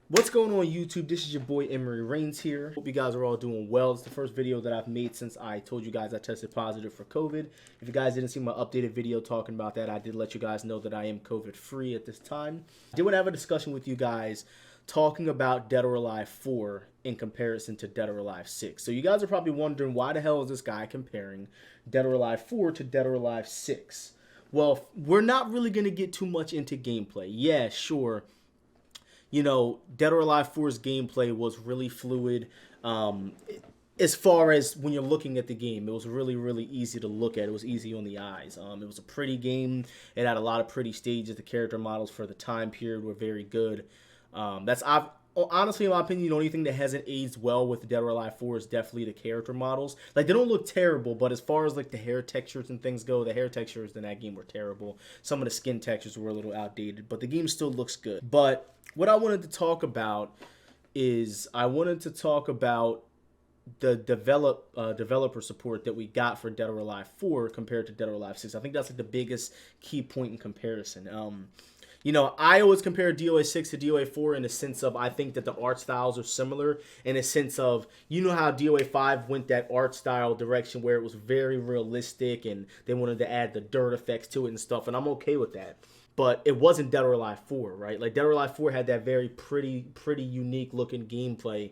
What's going on YouTube? This is your boy EmeryReigns here. Hope you guys are all doing well. It's the first video that I've made since I told you guys I tested positive for COVID. If you guys didn't see my updated video talking about that, I did let you guys know that I am COVID free at this time. I did want to have a discussion with you guys talking about Dead or Alive 4 in comparison to Dead or Alive 6. So you guys are probably wondering, why the hell is this guy comparing Dead or Alive 4 to Dead or Alive 6? Well, we're not really going to get too much into gameplay. Yeah, sure. Dead or Alive 4's gameplay was really fluid. As far as when you're looking at the game, it was really, really easy to look at. It was easy on the eyes. It was a pretty game. It had a lot of pretty stages. The character models for the time period were very good. Honestly, in my opinion, the only thing that hasn't aged well with Dead or Alive 4 is definitely the character models. Like, they don't look terrible, but as far as like the hair textures and things go, the hair textures in that game were terrible. Some of the skin textures were a little outdated, but the game still looks good. But what I wanted to talk about is the developer support that we got for Dead or Alive 4 compared to Dead or Alive 6. I think that's like the biggest key point in comparison. I always compare DOA 6 to DOA 4 in the sense of, I think that the art styles are similar in a sense of, how DOA 5 went that art style direction where it was very realistic and they wanted to add the dirt effects to it and stuff, and I'm okay with that. But it wasn't Dead or Alive 4, right? Like, Dead or Alive 4 had that very pretty unique looking gameplay,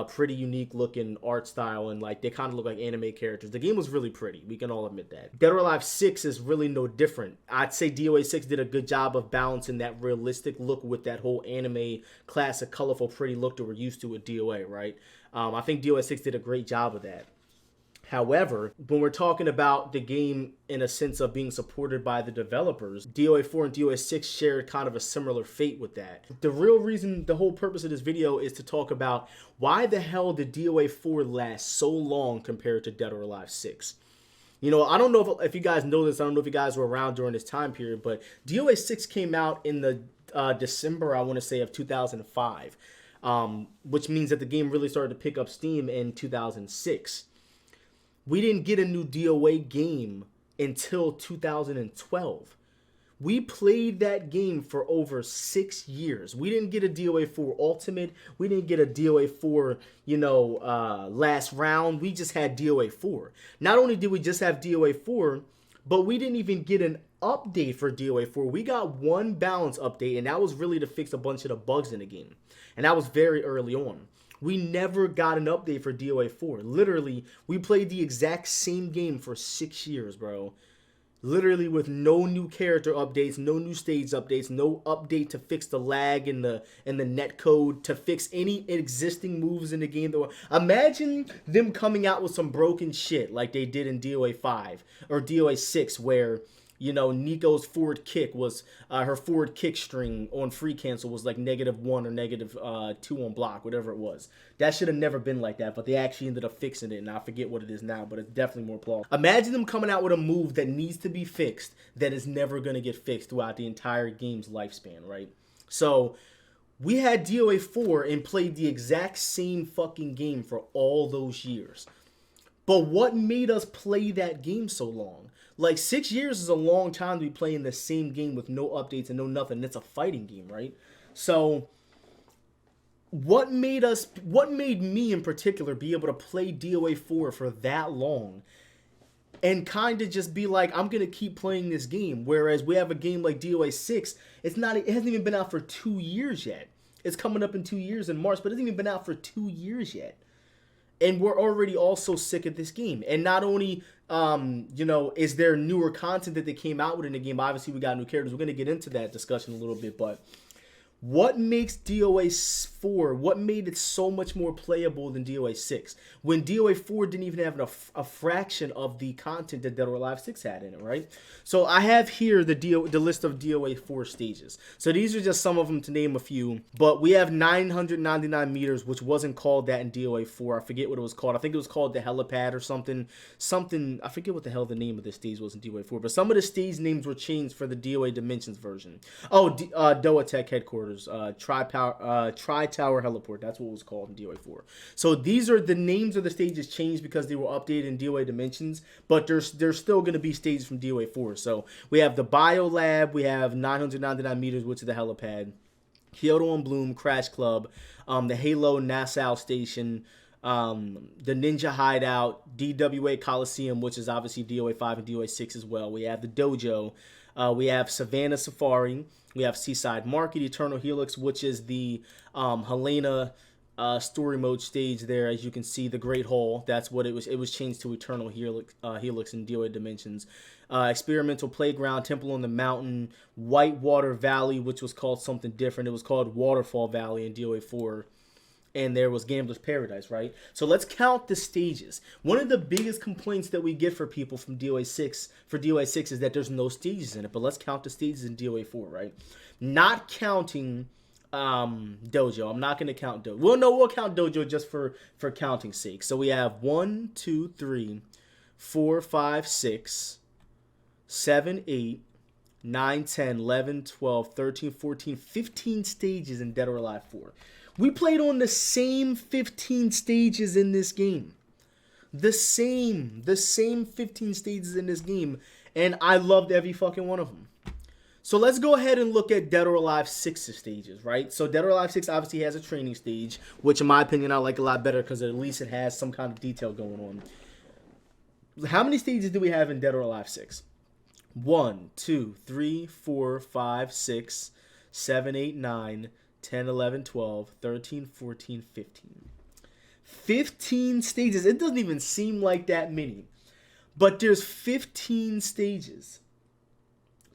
pretty unique looking art style, and like they kind of look like anime characters. The game was really pretty. We can all admit that. Dead or Alive 6 is really no different. I'd say DOA 6 did a good job of balancing that realistic look with that whole anime, classic, colorful, pretty look that we're used to with DOA, right? I think DOA 6 did a great job of that. However, when we're talking about the game in a sense of being supported by the developers, DOA 4 and DOA 6 shared kind of a similar fate with that. The real reason, the whole purpose of this video is to talk about why the hell did DOA 4 last so long compared to Dead or Alive 6. I don't know if you guys know this. I don't know if you guys were around during this time period, but DOA 6 came out in the December, I want to say, of 2005, which means that the game really started to pick up steam in 2006. We didn't get a new DOA game until 2012. We played that game for over 6 years. We didn't get a DOA 4 Ultimate. We didn't get a DOA 4, last round. We just had DOA 4. Not only did we just have DOA 4, but we didn't even get an update for DOA 4. We got one balance update, and that was really to fix a bunch of the bugs in the game. And that was very early on. We never got an update for DOA 4. Literally, we played the exact same game for 6 years, bro. Literally with no new character updates, no new stage updates, no update to fix the lag in the net code, to fix any existing moves in the game. Imagine them coming out with some broken shit like they did in DOA 5 or DOA 6 where Nico's forward kick was, her forward kick string on free cancel was like -1 or -2 on block, whatever it was. That should have never been like that, but they actually ended up fixing it, and I forget what it is now, but it's definitely more plausible. Imagine them coming out with a move that needs to be fixed that is never going to get fixed throughout the entire game's lifespan, right? So we had DOA 4 and played the exact same fucking game for all those years. But what made us play that game so long? Like, 6 years is a long time to be playing the same game with no updates and no nothing. It's a fighting game, right? So what made me in particular be able to play DOA 4 for that long and kind of just be like, I'm going to keep playing this game? Whereas we have a game like DOA 6, it hasn't even been out for 2 years yet. It's coming up in 2 years in March, but it hasn't even been out for 2 years yet. And we're already all so sick of this game. And not only, is there newer content that they came out with in the game. Obviously, we got new characters. We're going to get into that discussion a little bit. But what makes DOA 4, what made it so much more playable than DOA 6? When DOA 4 didn't even have a fraction of the content that Dead or Alive 6 had in it, right? So I have here the list of DOA 4 stages. So these are just some of them to name a few. But we have 999 meters, which wasn't called that in DOA 4. I forget what it was called. I think it was called the helipad or something. I forget what the hell the name of the stage was in DOA 4. But some of the stage names were changed for the DOA Dimensions version. Oh, Doa Tech headquarters. Tri-Tower Heliport. That's what it was called in DOA 4. So these are the names of the stages changed because they were updated in DOA Dimensions, but there's still going to be stages from DOA 4. So we have the Bio Lab, we have 999 meters, which is the helipad. Kyoto and Bloom, Crash Club, the Halo Nassau Station, the Ninja Hideout, DWA Coliseum, which is obviously DOA 5 and DOA 6 as well. We have the Dojo. We have Savannah Safari. We have Seaside Market, Eternal Helix, which is the Helena story mode stage there. As you can see, the Great Hall. That's what it was. It was changed to Eternal Helix in DOA Dimensions. Experimental Playground, Temple on the Mountain, Whitewater Valley, which was called something different. It was called Waterfall Valley in DOA 4. And there was Gambler's Paradise, right? So let's count the stages. One of the biggest complaints that we get for people from DOA 6 is that there's no stages in it. But let's count the stages in DOA 4, right? Not counting Dojo. I'm not going to count Dojo. Well, no, we'll count Dojo just for counting's sake. So we have 1, 2, 3, 4, 5, 6, 7, 8, 9, 10, 11, 12, 13, 14, 15 stages in Dead or Alive 4. We played on the same 15 stages in this game. The same 15 stages in this game. And I loved every fucking one of them. So let's go ahead and look at Dead or Alive 6's stages, right? So Dead or Alive 6 obviously has a training stage, which in my opinion I like a lot better because at least it has some kind of detail going on. How many stages do we have in Dead or Alive 6? 1, 2, 3, 4, 5, 6, 7, 8, 9, 10, 11, 12, 13, 14, 15. 15 stages. It doesn't even seem like that many. But there's 15 stages.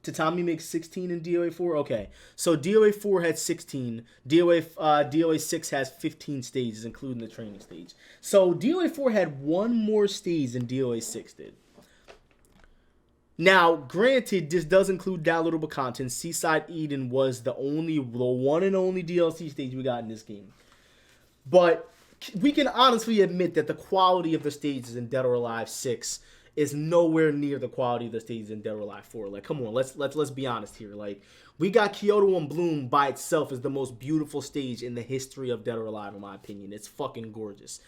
Tatami makes 16 in DOA 4? Okay. So DOA 4 had 16. DOA 6 has 15 stages, including the training stage. So DOA 4 had one more stage than DOA 6 did. Now, granted, this does include downloadable content. Seaside Eden was the one and only DLC stage we got in this game. But we can honestly admit that the quality of the stages in Dead or Alive 6 is nowhere near the quality of the stages in Dead or Alive 4. Like, come on, let's be honest here. Like, we got Kyoto and Bloom by itself as the most beautiful stage in the history of Dead or Alive, in my opinion. It's fucking gorgeous.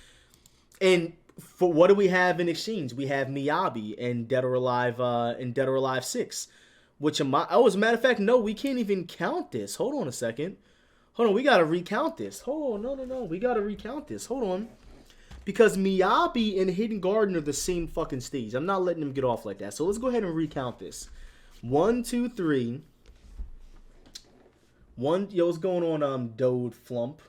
And for what do we have in exchange? We have Miyabi in Dead or Alive 6, which as a matter of fact, no, we can't even count this. Hold on a second. Hold on, we gotta recount this. Hold on, no, we gotta recount this. Hold on, because Miyabi and Hidden Garden are the same fucking stage. I'm not letting them get off like that. So let's go ahead and recount this. 1, 2, 3. What's going on? Dodo Flump.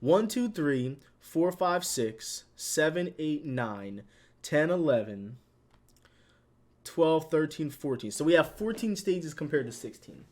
1, 2, 3. 4, 5, 6, 7, 8, 9, 10, 11, 12, 13, 14. So we have 14 stages compared to 16.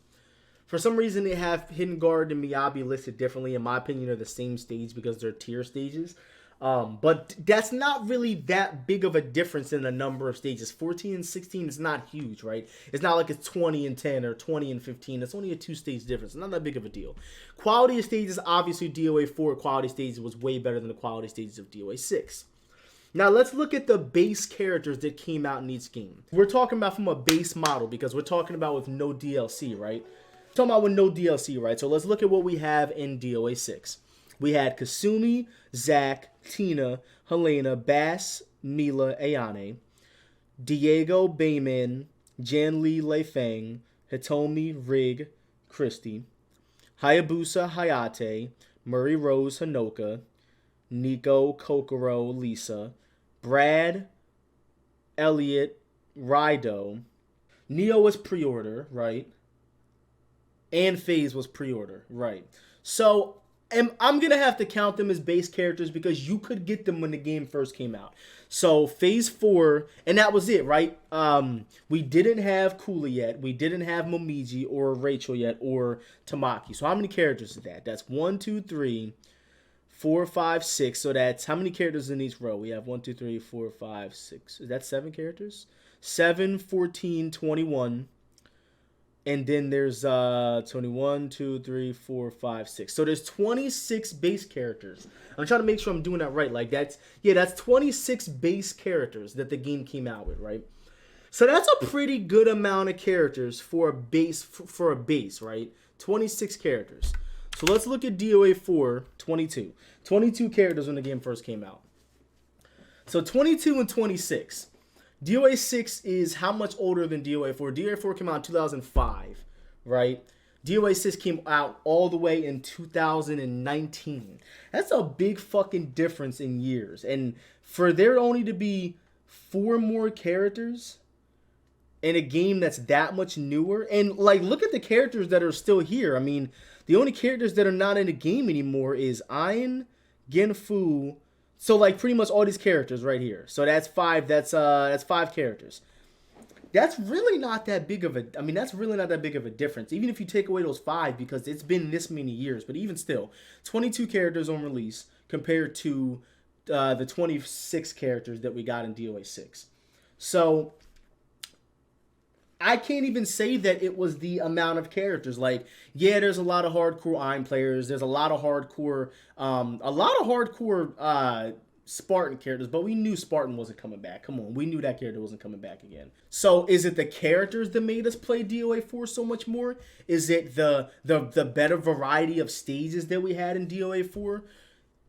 For some reason, they have Hidden Guard and Miyabi listed differently. In my opinion, they're the same stage because they're tier stages. But that's not really that big of a difference in the number of stages. 14 and 16 is not huge, right? It's not like it's 20 and 10 or 20 and 15. It's only a 2-stage difference. It's not that big of a deal. Quality of stages, obviously DOA 4 quality stages was way better than the quality stages of DOA 6. Now let's look at the base characters that came out in each game. We're talking about from a base model because we're talking about with no DLC, right? We're talking about with no DLC, right? So let's look at what we have in DOA 6. We had Kasumi, Zack, Tina, Helena, Bass, Mila, Ayane, Diego, Bayman, Janli, Leifeng, Hitomi, Rig, Christy, Hayabusa, Hayate, Murray Rose, Hanoka, Nico, Kokoro, Lisa, Brad, Elliot, Rido. Neo was pre-order, right? And FaZe was pre-order, right? So I'm going to have to count them as base characters because you could get them when the game first came out. So Phase 4, and that was it, right? We didn't have Kula yet. We didn't have Momiji or Rachel yet or Tamaki. So how many characters is that? That's 1, 2, 3, 4, 5, 6. So that's how many characters in each row? We have 1, 2, 3, 4, 5, 6. Is that 7 characters? 7, 14, 21. And then there's 21, 2, 3, 4, 5, 6. So there's 26 base characters. I'm trying to make sure I'm doing that right. Like that's 26 base characters that the game came out with, right? So that's a pretty good amount of characters for a base, right? 26 characters. So let's look at DOA 4, 22. 22 characters when the game first came out. So 22 and 26. DOA 6 is how much older than DOA 4? DOA 4 came out in 2005, right? DOA 6 came out all the way in 2019. That's a big fucking difference in years. And for there only to be 4 more characters in a game that's that much newer, and like look at the characters that are still here. I mean, the only characters that are not in the game anymore is Ian, Genfu. So like pretty much all these characters right here. So that's 5. That's 5 characters. That's really not that big of a. I mean, that's really not that big of a difference. Even if you take away those 5, because it's been this many years. But even still, 22 characters on release compared to the 26 characters that we got in DOA 6. So I can't even say that it was the amount of characters. Like, yeah, there's a lot of hardcore Iron players. There's a lot of hardcore, Spartan characters, but we knew Spartan wasn't coming back. Come on, we knew that character wasn't coming back again. So is it the characters that made us play DOA 4 so much more? Is it the better variety of stages that we had in DOA 4?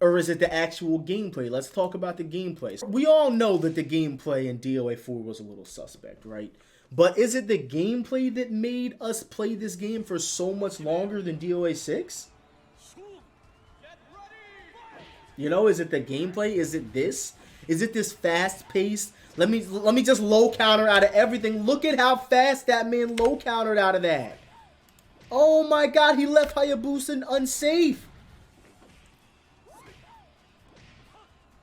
Or is it the actual gameplay? Let's talk about the gameplay. We all know that the gameplay in DOA 4 was a little suspect, right? But is it the gameplay that made us play this game for so much longer than DOA 6? You know, is it the gameplay? Is it this? Is it this fast-paced? Let me just low counter out of everything. Look at how fast that man low countered out of that. Oh my god, he left Hayabusa unsafe.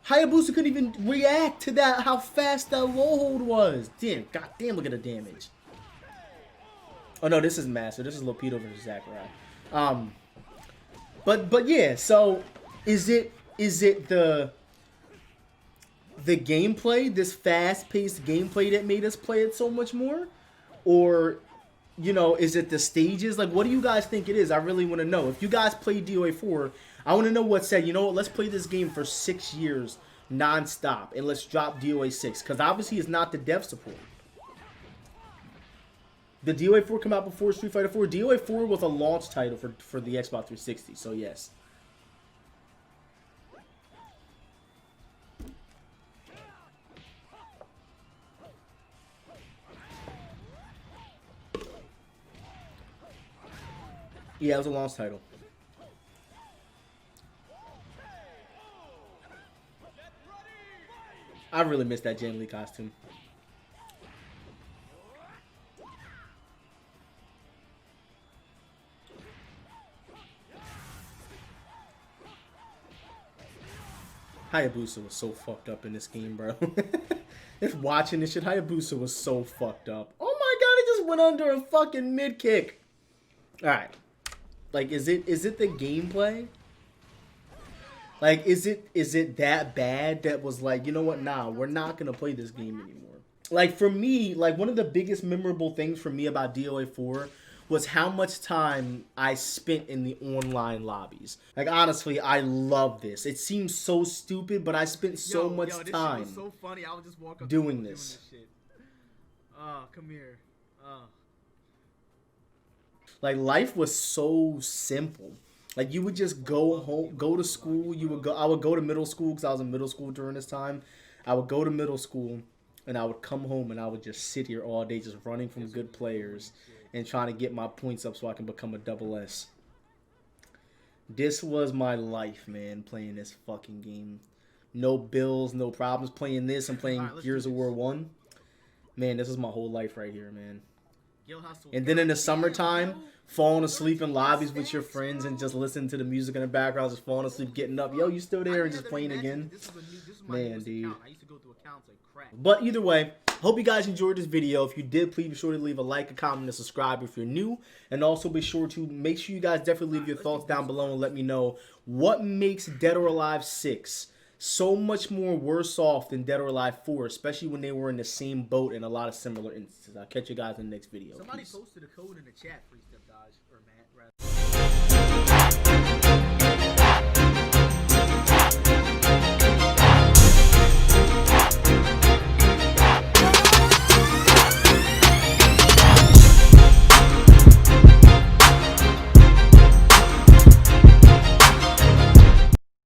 Hayabusa couldn't even react to that, how fast that low hold was. Damn, god damn, look at the damage. Oh no, this is Master. This is Lopedo versus Sakurai. But yeah, so is it the gameplay, this fast-paced gameplay that made us play it so much more? Or, you know, is it the stages? Like, what do you guys think it is? I really want to know. If you guys played DOA 4, I want to know what said, you know what, let's play this game for 6 years non-stop, and let's drop DOA 6. Because obviously it's not the dev support. Did DOA 4 come out before Street Fighter 4? DOA 4 was a launch title for the Xbox 360, so yes. Yeah, it was a launch title. I really missed that Jan Lee costume. Hayabusa was so fucked up in this game, bro. Just watching this shit, Hayabusa was so fucked up. Oh my god, he just went under a fucking mid kick. Alright. Like, is it the gameplay? Like, is it that bad that was like, you know what, nah, we're not gonna play this game anymore? Like, for me, like, one of the biggest memorable things for me about DOA 4 was how much time I spent in the online lobbies. Like, honestly, I love this. It seems so stupid, but I spent so much time shit was so funny. I would just walk up doing this. Shit. Oh, come here. Oh. Like, life was so simple. Like, you would just go home, go to school. I would go to middle school because I was in middle school during this time. I would go to middle school, and I would come home, and I would just sit here all day just running from good players and trying to get my points up so I can become a double S. This was my life, man, playing this fucking game. No bills, no problems playing this and playing Gears of War 1. Man, this is my whole life right here, man. And then in the summertime, falling asleep in lobbies with your friends and just listening to the music in the background, just falling asleep, getting up. Yo, you still there? And just playing again. Man, dude. But either way, hope you guys enjoyed this video. If you did, please be sure to leave a like, a comment, and subscribe if you're new. And also be sure to make sure you guys definitely leave your thoughts down below and let me know what makes Dead or Alive 6 so much more worse off than Dead or Alive 4, especially when they were in the same boat in a lot of similar instances. I'll catch you guys in the next video. Somebody posted a code in the chat, Free Step Dodge, or Matt, rather.